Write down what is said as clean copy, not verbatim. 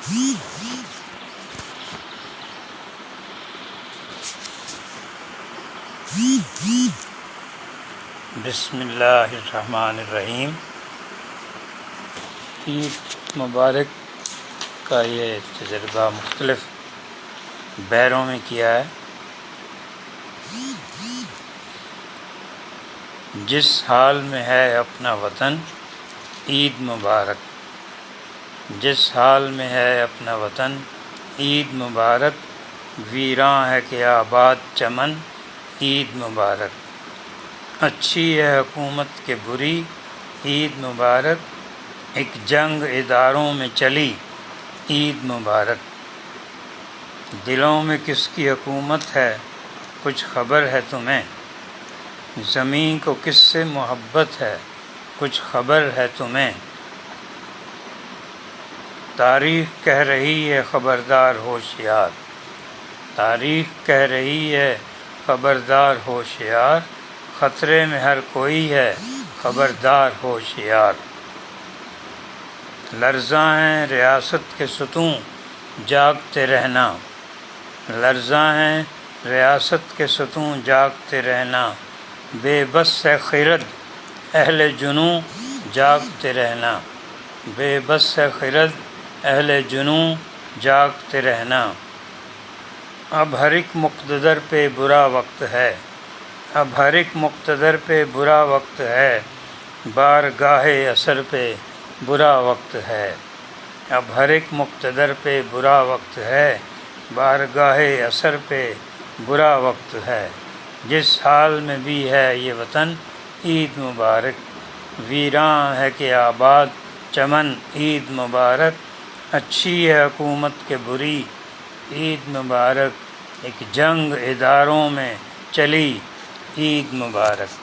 بسم اللہ الرحمن الرحیم۔ عید مبارک کا یہ تجربہ مختلف بحروں میں کیا ہے۔ جس حال میں ہے اپنا وطن عید مبارک، جس حال میں ہے اپنا وطن عید مبارک، ویراں ہے کہ آباد چمن عید مبارک، اچھی ہے حکومت کے بری عید مبارک، ایک جنگ اداروں میں چلی عید مبارک، دلوں میں کس کی حکومت ہے کچھ خبر ہے تمہیں، زمین کو کس سے محبت ہے کچھ خبر ہے تمہیں، تاریخ کہہ رہی ہے خبردار ہوشیار، تاریخ کہہ رہی ہے خبردار ہوشیار، خطرے میں ہر کوئی ہے خبردار ہوشیار، لرزاں ہیں ریاست کے ستون جاگتے رہنا، لرزاں ہیں ریاست کے ستون جاگتے رہنا، بے بس ہے خرد اہل جنوں جاگتے رہنا، بے بس ہے خرد اہل جنوں جاگتے رہنا، اب ہر ایک مقتدر پہ برا وقت ہے، اب ہر ایک مقتدر پہ برا وقت ہے، بارگاہ اثر پہ برا وقت ہے، اب ہر ایک مقتدر پہ برا وقت ہے، بارگاہ اثر پہ برا وقت ہے، جس حال میں بھی ہے یہ وطن عید مبارک، ویراں ہے کہ آباد چمن عید مبارک، اچھی ہے حکومت کے بری عید مبارک، ایک جنگ اداروں میں چلی عید مبارک۔